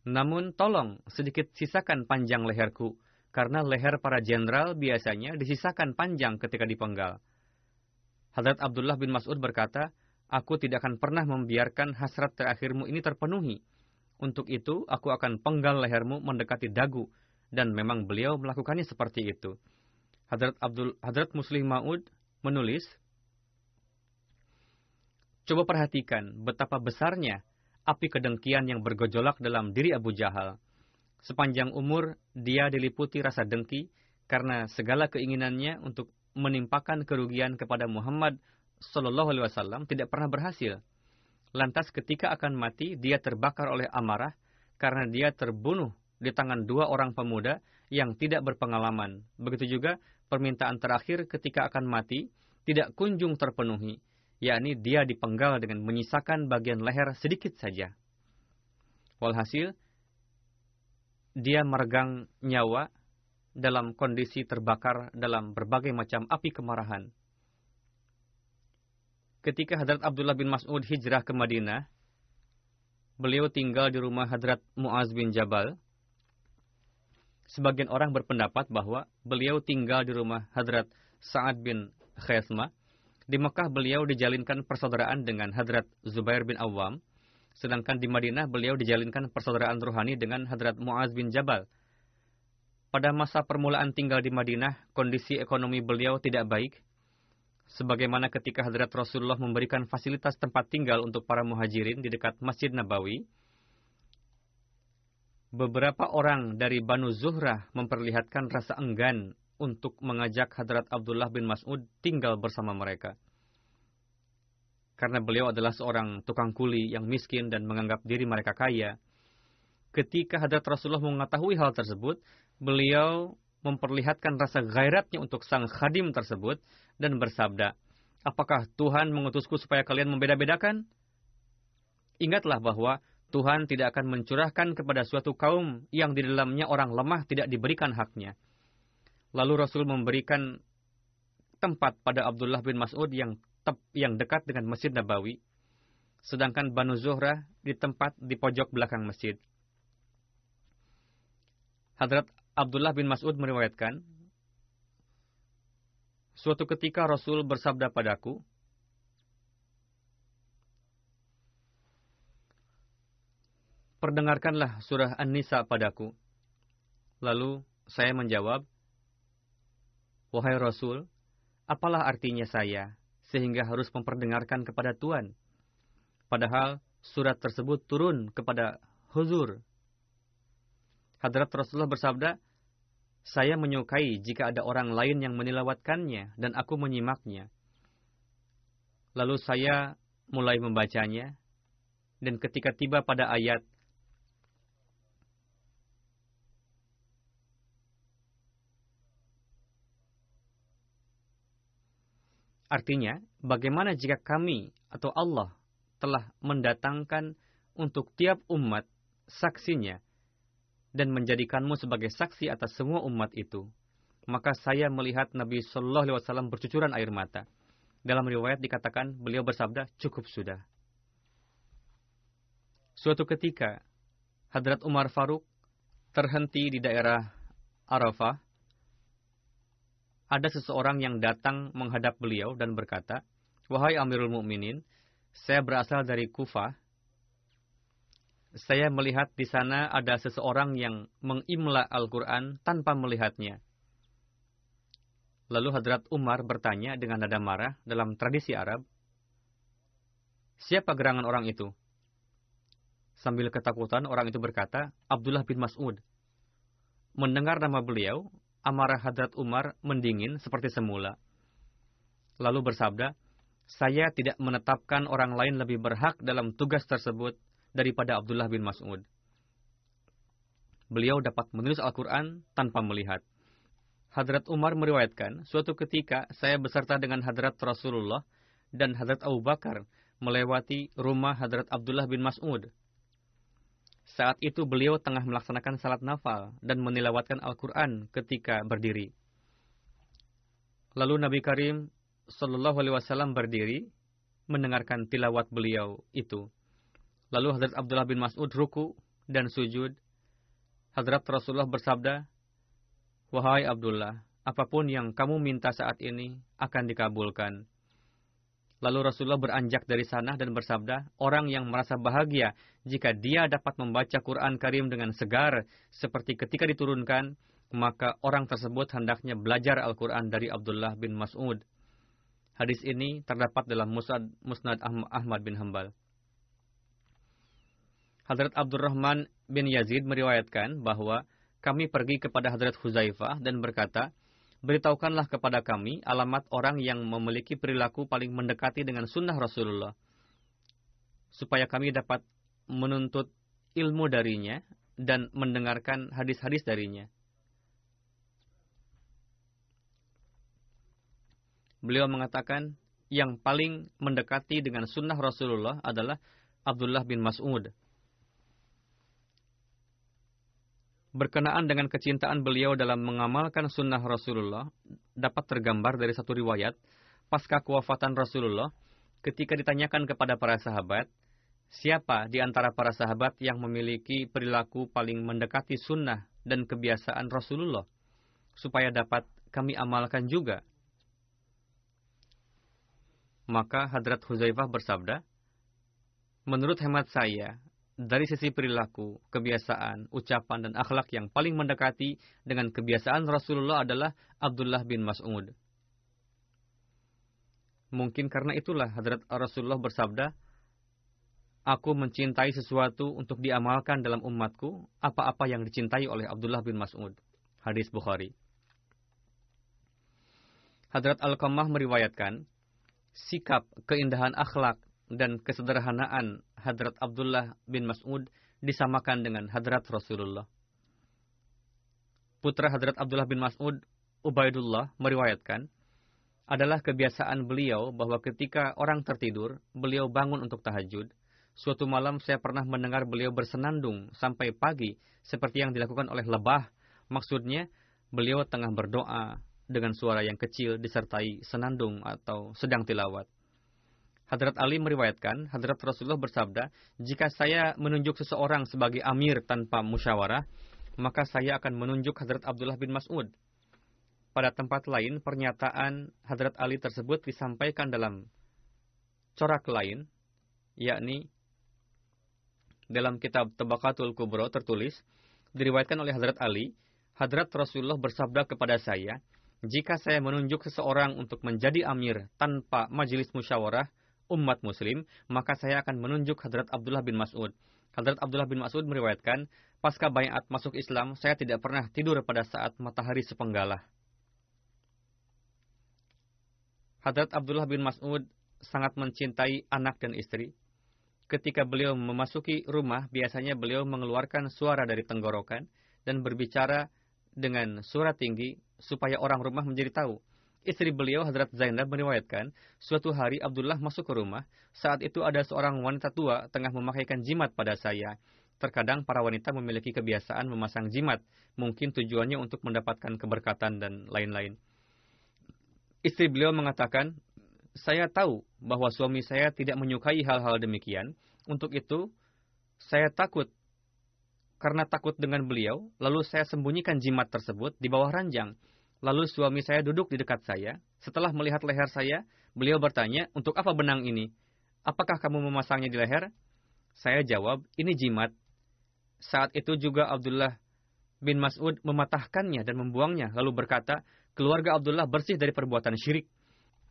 Namun tolong sedikit sisakan panjang leherku, karena leher para jenderal biasanya disisakan panjang ketika dipenggal. Hadrat Abdullah bin Mas'ud berkata, aku tidak akan pernah membiarkan hasrat terakhirmu ini terpenuhi. Untuk itu, aku akan penggal lehermu mendekati dagu, dan memang beliau melakukannya seperti itu. Hadrat Muslim Ma'ud menulis, coba perhatikan betapa besarnya api kedengkian yang bergejolak dalam diri Abu Jahal. Sepanjang umur, dia diliputi rasa dengki karena segala keinginannya untuk menimpakan kerugian kepada Muhammad SAW tidak pernah berhasil. Lantas ketika akan mati, dia terbakar oleh amarah karena dia terbunuh di tangan dua orang pemuda yang tidak berpengalaman. Begitu juga permintaan terakhir ketika akan mati tidak kunjung terpenuhi, yakni dia dipenggal dengan menyisakan bagian leher sedikit saja. Walhasil, dia meregang nyawa dalam kondisi terbakar dalam berbagai macam api kemarahan. Ketika Hadrat Abdullah bin Mas'ud hijrah ke Madinah, beliau tinggal di rumah Hadrat Muaz bin Jabal. Sebagian orang berpendapat bahwa beliau tinggal di rumah Hadrat Sa'ad bin Khaisma. Di Mekah beliau dijalinkan persaudaraan dengan Hadrat Zubair bin Awam, sedangkan di Madinah beliau dijalinkan persaudaraan ruhani dengan Hadrat Muaz bin Jabal. Pada masa permulaan tinggal di Madinah, kondisi ekonomi beliau tidak baik. Sebagaimana ketika Hadrat Rasulullah memberikan fasilitas tempat tinggal untuk para muhajirin di dekat Masjid Nabawi, beberapa orang dari Banu Zuhrah memperlihatkan rasa enggan untuk mengajak Hadrat Abdullah bin Mas'ud tinggal bersama mereka. Karena beliau adalah seorang tukang kuli yang miskin dan menganggap diri mereka kaya. Ketika Hadrat Rasulullah mengetahui hal tersebut, beliau memperlihatkan rasa gairatnya untuk sang khadim tersebut dan bersabda, "Apakah Tuhan mengutusku supaya kalian membeda-bedakan? Ingatlah bahwa Tuhan tidak akan mencurahkan kepada suatu kaum yang di dalamnya orang lemah tidak diberikan haknya." Lalu Rasul memberikan tempat pada Abdullah bin Mas'ud yang dekat dengan Masjid Nabawi, sedangkan Banu Zuhrah di tempat di pojok belakang masjid. Hadrat Abdullah bin Mas'ud meriwayatkan, suatu ketika Rasul bersabda padaku, "Perdengarkanlah surah An-Nisa padaku." Lalu saya menjawab, "Wahai Rasul, apalah artinya saya sehingga harus memperdengarkan kepada Tuhan? Padahal surat tersebut turun kepada Huzur." Hadrat Rasulullah bersabda, "Saya menyukai jika ada orang lain yang menilawatkannya dan aku menyimaknya." Lalu saya mulai membacanya, dan ketika tiba pada ayat, artinya, bagaimana jika kami atau Allah telah mendatangkan untuk tiap umat saksinya dan menjadikanmu sebagai saksi atas semua umat itu, maka saya melihat Nabi Shallallahu Alaihi Wasallam bercucuran air mata. Dalam riwayat dikatakan beliau bersabda, "Cukup sudah." Suatu ketika, Hadrat Umar Faruk terhenti di daerah Arafah. Ada seseorang yang datang menghadap beliau dan berkata, "Wahai Amirul Mukminin, saya berasal dari Kufah. Saya melihat di sana ada seseorang yang mengimla Al-Quran tanpa melihatnya." Lalu Hadrat Umar bertanya dengan nada marah dalam tradisi Arab, "Siapa gerangan orang itu?" Sambil ketakutan orang itu berkata, "Abdullah bin Mas'ud." Mendengar nama beliau, amarah Hadrat Umar mendingin seperti semula. Lalu bersabda, "Saya tidak menetapkan orang lain lebih berhak dalam tugas tersebut daripada Abdullah bin Mas'ud. Beliau dapat menulis Al-Quran tanpa melihat." Hadrat Umar meriwayatkan, suatu ketika saya beserta dengan Hadrat Rasulullah dan Hadrat Abu Bakar melewati rumah Hadrat Abdullah bin Mas'ud. Saat itu beliau tengah melaksanakan salat nafal dan menilawatkan Al-Quran ketika berdiri. Lalu Nabi Karim Sallallahu Alaihi Wasallam berdiri mendengarkan tilawat beliau itu. Lalu Hadrat Abdullah bin Mas'ud ruku dan sujud. Hadrat Rasulullah bersabda, "Wahai Abdullah, apapun yang kamu minta saat ini akan dikabulkan." Lalu Rasulullah beranjak dari sana dan bersabda, "Orang yang merasa bahagia jika dia dapat membaca Quran Karim dengan segar seperti ketika diturunkan, maka orang tersebut hendaknya belajar Al-Quran dari Abdullah bin Mas'ud." Hadis ini terdapat dalam Musnad Ahmad bin Hanbal. Hadrat Abdurrahman bin Yazid meriwayatkan bahwa kami pergi kepada Hadrat Huzaifah dan berkata, "Beritahukanlah kepada kami alamat orang yang memiliki perilaku paling mendekati dengan sunnah Rasulullah, supaya kami dapat menuntut ilmu darinya dan mendengarkan hadis-hadis darinya." Beliau mengatakan, yang paling mendekati dengan sunnah Rasulullah adalah Abdullah bin Mas'ud. Berkenaan dengan kecintaan beliau dalam mengamalkan sunnah Rasulullah, dapat tergambar dari satu riwayat, pasca kewafatan Rasulullah, ketika ditanyakan kepada para sahabat, siapa di antara para sahabat yang memiliki perilaku paling mendekati sunnah dan kebiasaan Rasulullah, supaya dapat kami amalkan juga? Maka Hadrat Huzaifah bersabda, menurut hemat saya, dari sisi perilaku, kebiasaan, ucapan, dan akhlak yang paling mendekati dengan kebiasaan Rasulullah adalah Abdullah bin Mas'ud. Mungkin karena itulah Hadrat Rasulullah bersabda, aku mencintai sesuatu untuk diamalkan dalam umatku, apa-apa yang dicintai oleh Abdullah bin Mas'ud. Hadis Bukhari. Hadrat Al-Qamah meriwayatkan, sikap, keindahan akhlak, dan kesederhanaan Hadrat Abdullah bin Mas'ud disamakan dengan Hadrat Rasulullah. Putra Hadrat Abdullah bin Mas'ud, Ubaidullah, meriwayatkan, adalah kebiasaan beliau bahwa ketika orang tertidur, beliau bangun untuk tahajud. Suatu malam saya pernah mendengar beliau bersenandung sampai pagi, seperti yang dilakukan oleh lebah. Maksudnya, beliau tengah berdoa dengan suara yang kecil disertai senandung atau sedang tilawat. Hadrat Ali meriwayatkan, Hadrat Rasulullah bersabda, jika saya menunjuk seseorang sebagai amir tanpa musyawarah, maka saya akan menunjuk Hadrat Abdullah bin Mas'ud. Pada tempat lain, pernyataan Hadrat Ali tersebut disampaikan dalam corak lain, yakni dalam kitab Tabaqatul Kubra tertulis, diriwayatkan oleh Hadrat Ali, Hadrat Rasulullah bersabda kepada saya, jika saya menunjuk seseorang untuk menjadi amir tanpa majelis musyawarah umat muslim, maka saya akan menunjuk Hadrat Abdullah bin Mas'ud. Hadrat Abdullah bin Mas'ud meriwayatkan, pasca baiat masuk Islam, saya tidak pernah tidur pada saat matahari sepenggalah. Hadrat Abdullah bin Mas'ud sangat mencintai anak dan istri. Ketika beliau memasuki rumah, biasanya beliau mengeluarkan suara dari tenggorokan dan berbicara dengan suara tinggi supaya orang rumah menjadi tahu. Istri beliau, Hadrat Zainab, meriwayatkan, suatu hari Abdullah masuk ke rumah. Saat itu ada seorang wanita tua tengah memakaikan jimat pada saya. Terkadang para wanita memiliki kebiasaan memasang jimat, mungkin tujuannya untuk mendapatkan keberkatan dan lain-lain. Istri beliau mengatakan, saya tahu bahwa suami saya tidak menyukai hal-hal demikian. Untuk itu, saya takut. Karena takut dengan beliau, lalu saya sembunyikan jimat tersebut di bawah ranjang. Lalu suami saya duduk di dekat saya. Setelah melihat leher saya, beliau bertanya, untuk apa benang ini? Apakah kamu memasangnya di leher? Saya jawab, ini jimat. Saat itu juga Abdullah bin Mas'ud mematahkannya dan membuangnya, lalu berkata, keluarga Abdullah bersih dari perbuatan syirik.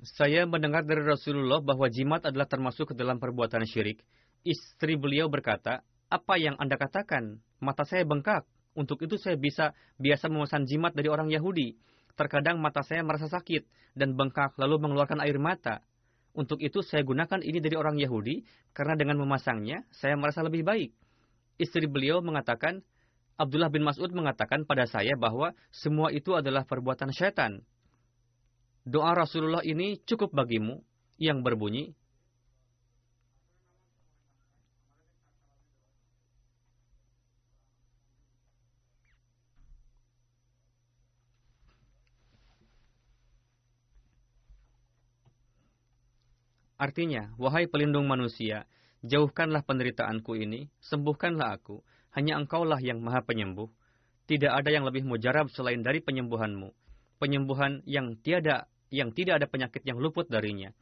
Saya mendengar dari Rasulullah bahwa jimat adalah termasuk ke dalam perbuatan syirik. Istri beliau berkata, apa yang Anda katakan? Mata saya bengkak. Untuk itu saya biasa memesan jimat dari orang Yahudi. Terkadang mata saya merasa sakit dan bengkak lalu mengeluarkan air mata. Untuk itu saya gunakan ini dari orang Yahudi karena dengan memasangnya saya merasa lebih baik. Istri beliau mengatakan, Abdullah bin Mas'ud mengatakan pada saya bahwa semua itu adalah perbuatan syaitan. Doa Rasulullah ini cukup bagimu, yang berbunyi, artinya, wahai pelindung manusia, jauhkanlah penderitaanku ini, sembuhkanlah aku, hanya engkaulah yang maha penyembuh. Tidak ada yang lebih mujarab selain dari penyembuhanmu. Penyembuhan yang tidak ada penyakit yang luput darinya.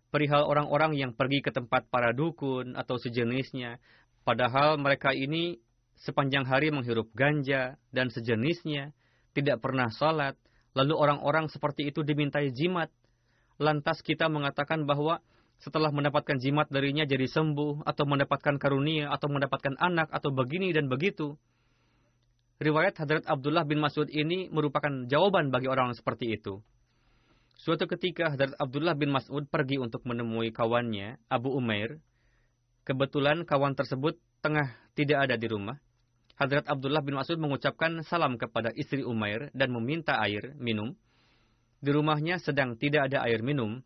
Perihal orang-orang yang pergi ke tempat para dukun atau sejenisnya, padahal mereka ini sepanjang hari menghirup ganja dan sejenisnya, tidak pernah salat, lalu orang-orang seperti itu dimintai jimat. Lantas kita mengatakan bahwa setelah mendapatkan jimat darinya jadi sembuh, atau mendapatkan karunia, atau mendapatkan anak, atau begini dan begitu. Riwayat Hadrat Abdullah bin Mas'ud ini merupakan jawaban bagi orang seperti itu. Suatu ketika Hadrat Abdullah bin Mas'ud pergi untuk menemui kawannya, Abu Umair. Kebetulan kawan tersebut tengah tidak ada di rumah. Hadrat Abdullah bin Mas'ud mengucapkan salam kepada istri Umair dan meminta air minum. Di rumahnya sedang tidak ada air minum.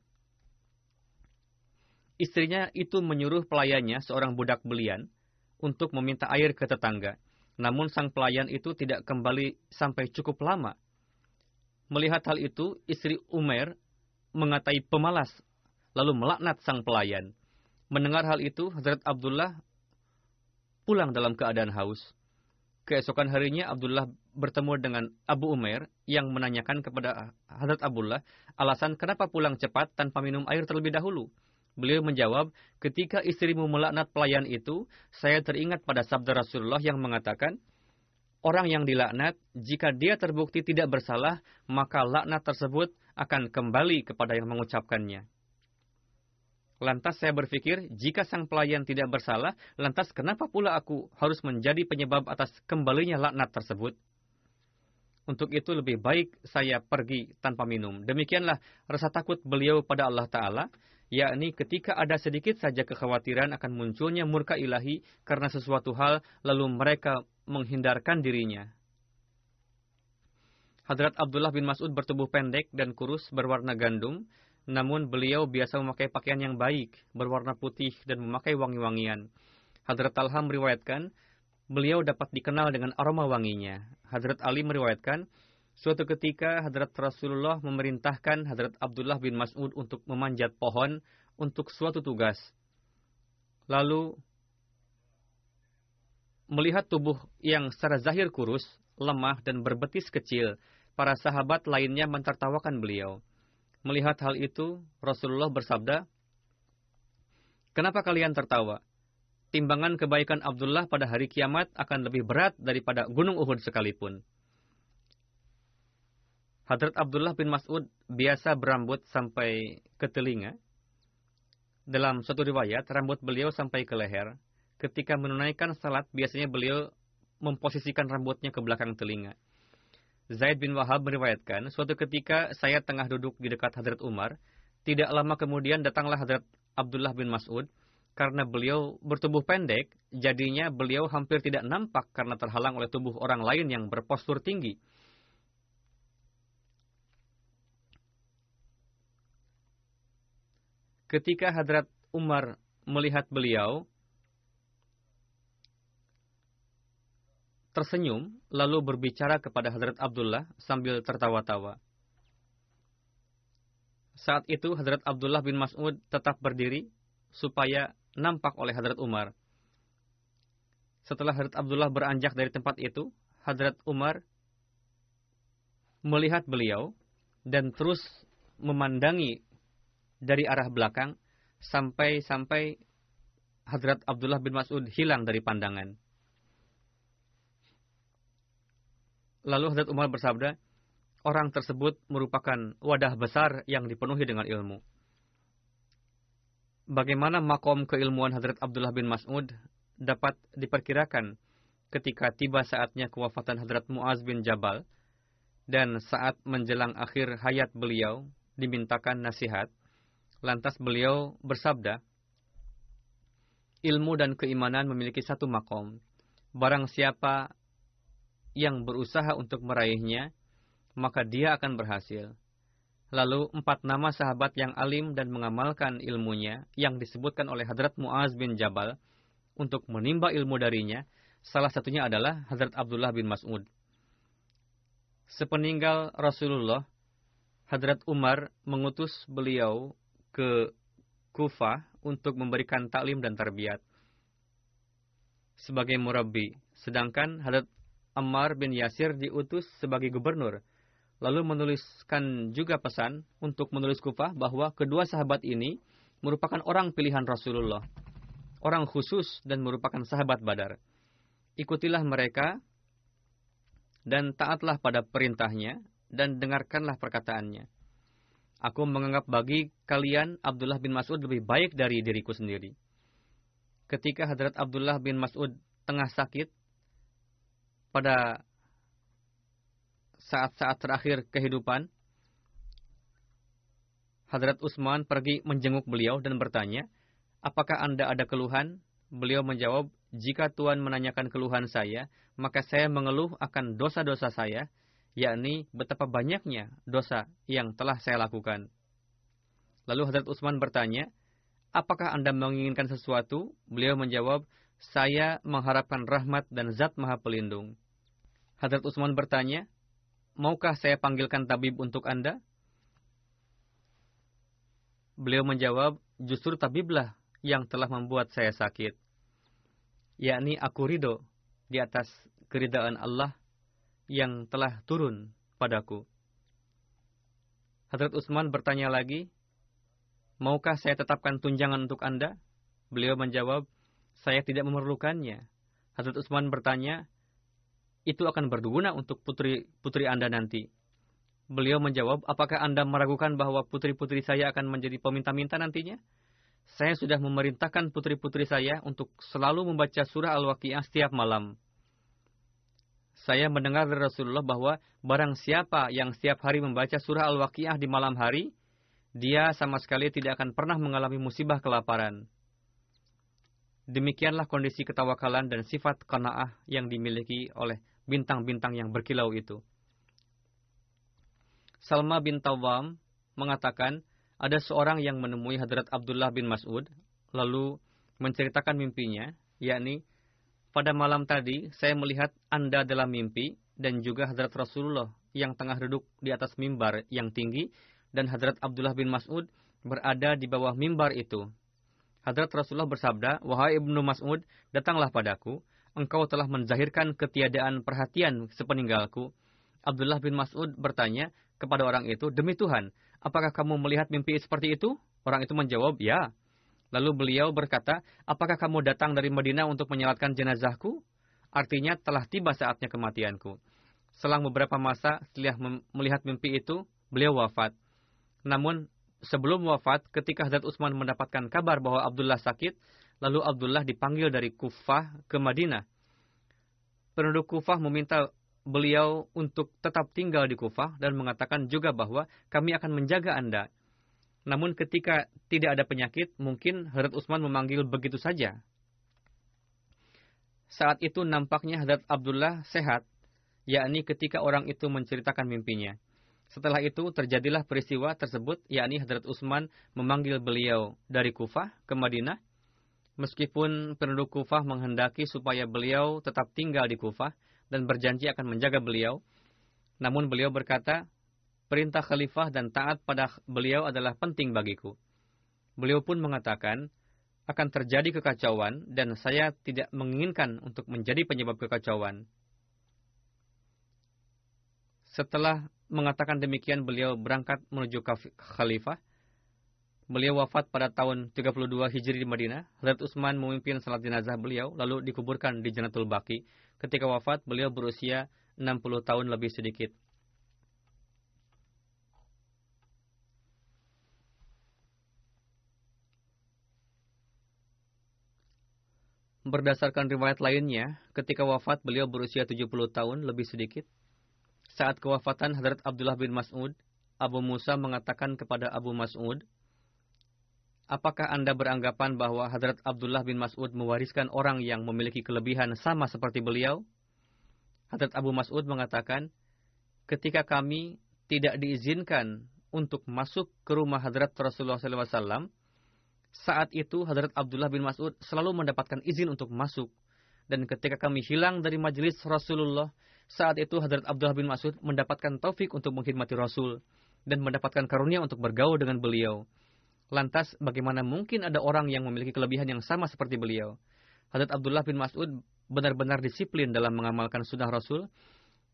Istrinya itu menyuruh pelayannya, seorang budak belian, untuk meminta air ke tetangga. Namun sang pelayan itu tidak kembali sampai cukup lama. Melihat hal itu, istri Umair mengatai pemalas, lalu melaknat sang pelayan. Mendengar hal itu, Hazrat Abdullah pulang dalam keadaan haus. Keesokan harinya, Abdullah bertemu dengan Abu Umair yang menanyakan kepada Hazrat Abdullah alasan kenapa pulang cepat tanpa minum air terlebih dahulu. Beliau menjawab, ketika istrimu melaknat pelayan itu, saya teringat pada sabda Rasulullah yang mengatakan, orang yang dilaknat, jika dia terbukti tidak bersalah, maka laknat tersebut akan kembali kepada yang mengucapkannya. Lantas saya berpikir, jika sang pelayan tidak bersalah, lantas kenapa pula aku harus menjadi penyebab atas kembalinya laknat tersebut? Untuk itu lebih baik saya pergi tanpa minum. Demikianlah rasa takut beliau pada Allah Ta'ala, yakni ketika ada sedikit saja kekhawatiran akan munculnya murka ilahi karena sesuatu hal, lalu mereka menghindarkan dirinya. Hadrat Abdullah bin Mas'ud bertubuh pendek dan kurus berwarna gandum, namun beliau biasa memakai pakaian yang baik, berwarna putih dan memakai wangi-wangian. Hadrat Talha meriwayatkan, beliau dapat dikenal dengan aroma wanginya. Hadrat Ali meriwayatkan, suatu ketika Hadrat Rasulullah memerintahkan Hadrat Abdullah bin Mas'ud untuk memanjat pohon untuk suatu tugas. Lalu, melihat tubuh yang secara zahir kurus, lemah dan berbetis kecil, para sahabat lainnya mentertawakan beliau. Melihat hal itu, Rasulullah bersabda, kenapa kalian tertawa? Timbangan kebaikan Abdullah pada hari kiamat akan lebih berat daripada gunung Uhud sekalipun. Hadrat Abdullah bin Mas'ud biasa berambut sampai ke telinga. Dalam suatu riwayat, rambut beliau sampai ke leher. Ketika menunaikan salat, biasanya beliau memposisikan rambutnya ke belakang telinga. Zaid bin Wahab meriwayatkan, suatu ketika saya tengah duduk di dekat Hadrat Umar. Tidak lama kemudian datanglah Hadrat Abdullah bin Mas'ud. Karena beliau bertubuh pendek, jadinya beliau hampir tidak nampak karena terhalang oleh tubuh orang lain yang berpostur tinggi. Ketika Hadrat Umar melihat beliau, tersenyum, lalu berbicara kepada Hadrat Abdullah sambil tertawa-tawa. Saat itu Hadrat Abdullah bin Mas'ud tetap berdiri supaya nampak oleh Hadrat Umar. Setelah Hadrat Abdullah beranjak dari tempat itu, Hadrat Umar melihat beliau dan terus memandangi dari arah belakang sampai Hadrat Abdullah bin Mas'ud hilang dari pandangan. Lalu Hadrat Umar bersabda, orang tersebut merupakan wadah besar yang dipenuhi dengan ilmu. Bagaimana makom keilmuan Hadrat Abdullah bin Mas'ud dapat diperkirakan ketika tiba saatnya kewafatan Hadrat Muaz bin Jabal dan saat menjelang akhir hayat beliau dimintakan nasihat, lantas beliau bersabda, ilmu dan keimanan memiliki satu makom. Barang siapa yang berusaha untuk meraihnya, maka dia akan berhasil. Lalu 4 nama sahabat yang alim dan mengamalkan ilmunya yang disebutkan oleh Hadrat Muaz bin Jabal untuk menimba ilmu darinya, salah satunya adalah Hadrat Abdullah bin Mas'ud. Sepeninggal Rasulullah, Hadrat Umar mengutus beliau ke Kufah untuk memberikan taklim dan tarbiyat sebagai murabbi, sedangkan Hadrat Ammar bin Yasir diutus sebagai gubernur, lalu menuliskan juga pesan untuk menulis Kufah bahwa kedua sahabat ini merupakan orang pilihan Rasulullah, orang khusus dan merupakan sahabat Badar. Ikutilah mereka dan taatlah pada perintahnya dan dengarkanlah perkataannya. Aku menganggap bagi kalian Abdullah bin Mas'ud lebih baik dari diriku sendiri. Ketika Hadrat Abdullah bin Mas'ud tengah sakit, pada saat-saat terakhir kehidupan, Hadrat Utsman pergi menjenguk beliau dan bertanya, apakah Anda ada keluhan? Beliau menjawab, jika Tuan menanyakan keluhan saya, maka saya mengeluh akan dosa-dosa saya, yakni betapa banyaknya dosa yang telah saya lakukan. Lalu Hadrat Utsman bertanya, apakah Anda menginginkan sesuatu? Beliau menjawab, Saya mengharapkan rahmat dan zat maha pelindung. Hadrat Utsman bertanya, maukah saya panggilkan tabib untuk Anda? Beliau menjawab, justru tabiblah yang telah membuat saya sakit. Yakni aku ridho di atas keridaan Allah yang telah turun padaku. Hadrat Utsman bertanya lagi, maukah saya tetapkan tunjangan untuk Anda? Beliau menjawab, saya tidak memerlukannya. Hadrat Utsman bertanya, itu akan berguna untuk putri Anda nanti. Beliau menjawab, apakah Anda meragukan bahwa putri-putri saya akan menjadi peminta-minta nantinya? Saya sudah memerintahkan putri-putri saya untuk selalu membaca surah Al-Waqiah setiap malam. Saya mendengar dari Rasulullah bahwa barang siapa yang setiap hari membaca surah Al-Waqiah di malam hari, dia sama sekali tidak akan pernah mengalami musibah kelaparan. Demikianlah kondisi ketawakalan dan sifat qanaah yang dimiliki oleh bintang-bintang yang berkilau itu. Salma bin Tawam mengatakan, ada seorang yang menemui Hadrat Abdullah bin Mas'ud, lalu menceritakan mimpinya, yakni, pada malam tadi saya melihat Anda dalam mimpi, dan juga Hadrat Rasulullah yang tengah duduk di atas mimbar yang tinggi, dan Hadrat Abdullah bin Mas'ud berada di bawah mimbar itu. Hadrat Rasulullah bersabda, wahai Ibnu Mas'ud, datanglah padaku, engkau telah menzahirkan ketiadaan perhatian sepeninggalku. Abdullah bin Mas'ud bertanya kepada orang itu, demi Tuhan, apakah kamu melihat mimpi seperti itu? Orang itu menjawab, ya. Lalu beliau berkata, apakah kamu datang dari Madinah untuk menyalatkan jenazahku? Artinya telah tiba saatnya kematianku. Selang beberapa masa setelah melihat mimpi itu, beliau wafat. Namun sebelum wafat, ketika Hadrat Utsman mendapatkan kabar bahwa Abdullah sakit, lalu Abdullah dipanggil dari Kufah ke Madinah. Penduduk Kufah meminta beliau untuk tetap tinggal di Kufah dan mengatakan juga bahwa kami akan menjaga Anda. Namun ketika tidak ada penyakit, mungkin Hadrat Utsman memanggil begitu saja. Saat itu nampaknya Hadrat Abdullah sehat, yakni ketika orang itu menceritakan mimpinya. Setelah itu terjadilah peristiwa tersebut, yakni Hadrat Utsman memanggil beliau dari Kufah ke Madinah. Meskipun penduduk Kufah menghendaki supaya beliau tetap tinggal di Kufah dan berjanji akan menjaga beliau, namun beliau berkata, perintah khalifah dan taat pada beliau adalah penting bagiku. Beliau pun mengatakan, akan terjadi kekacauan dan saya tidak menginginkan untuk menjadi penyebab kekacauan. Setelah mengatakan demikian, beliau berangkat menuju khalifah. Beliau wafat pada tahun 32 Hijri di Madinah. Hadrat Utsman memimpin salat jenazah beliau, lalu dikuburkan di Jannatul Baqi. Ketika wafat, beliau berusia 60 tahun lebih sedikit. Berdasarkan riwayat lainnya, ketika wafat beliau berusia 70 tahun lebih sedikit. Saat kewafatan Hadrat Abdullah bin Mas'ud, Abu Musa mengatakan kepada Abu Mas'ud, apakah Anda beranggapan bahwa Hadrat Abdullah bin Mas'ud mewariskan orang yang memiliki kelebihan sama seperti beliau? Hadrat Abu Mas'ud mengatakan, ketika kami tidak diizinkan untuk masuk ke rumah Hadrat Rasulullah SAW, saat itu Hadrat Abdullah bin Mas'ud selalu mendapatkan izin untuk masuk. Dan ketika kami hilang dari majelis Rasulullah, saat itu Hadrat Abdullah bin Mas'ud mendapatkan taufik untuk mengkhidmati Rasul dan mendapatkan karunia untuk bergaul dengan beliau. Lantas, bagaimana mungkin ada orang yang memiliki kelebihan yang sama seperti beliau? Hadrat Abdullah bin Mas'ud benar-benar disiplin dalam mengamalkan sunnah Rasul.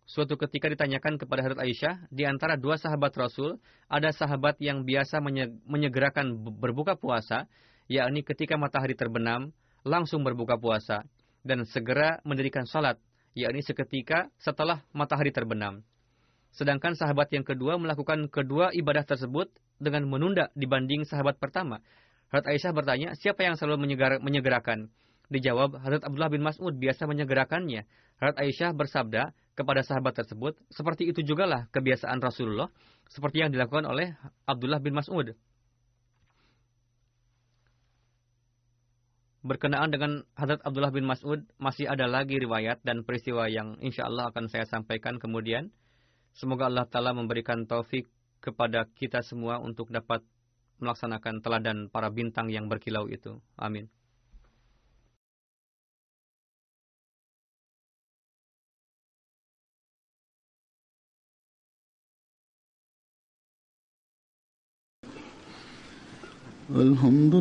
Suatu ketika ditanyakan kepada Hadrat Aisyah, di antara dua sahabat Rasul, ada sahabat yang biasa menyegerakan berbuka puasa, yakni ketika matahari terbenam, langsung berbuka puasa, dan segera mendirikan salat, yakni seketika setelah matahari terbenam. Sedangkan sahabat yang kedua melakukan kedua ibadah tersebut dengan menunda dibanding sahabat pertama. Hadrat Aisyah bertanya, siapa yang selalu menyegerakan? Dijawab, Hadrat Abdullah bin Mas'ud biasa menyegerakannya. Hadrat Aisyah bersabda kepada sahabat tersebut, seperti itu jugalah kebiasaan Rasulullah, seperti yang dilakukan oleh Abdullah bin Mas'ud. Berkenaan dengan Hadrat Abdullah bin Mas'ud, masih ada lagi riwayat dan peristiwa yang insya Allah akan saya sampaikan kemudian. Semoga Allah Ta'ala memberikan taufik kepada kita semua untuk dapat melaksanakan teladan para bintang yang berkilau itu. Amin. الحمد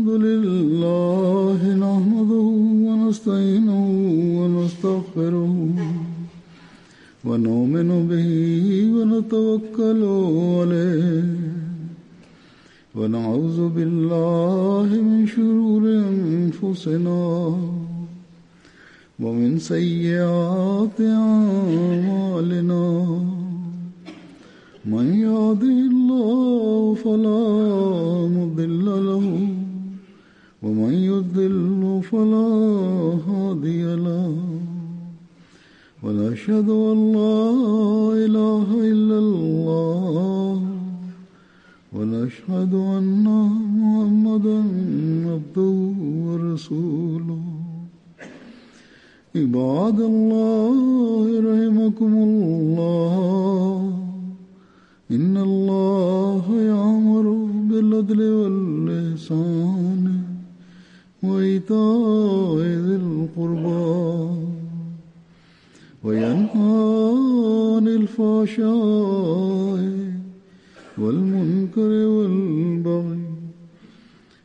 لله نحمده ونستعينه ونستغفره ونؤمن به ونتوكل عليه ونعوذ بالله من شرور أنفسنا ومن سيئات أعمالنا من يهده الله فلا مضل له ومن يضلل فلا هادي له ونشهد أن لا إله إلا الله ونشهد أن محمدا عبده ورسوله عباد الله رحمكم الله إن الله يأمر بالعدل والإحسان وإيتاء ذي القربى وينهى عن الفحشاء والمنكر والبغي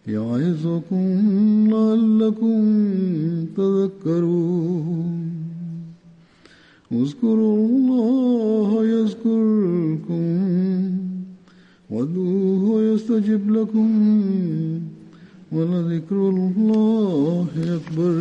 يعظكم لعلكم تذكرون اذكروا الله يذكركم وادعوه يستجب لكم ولذكر الله أكبر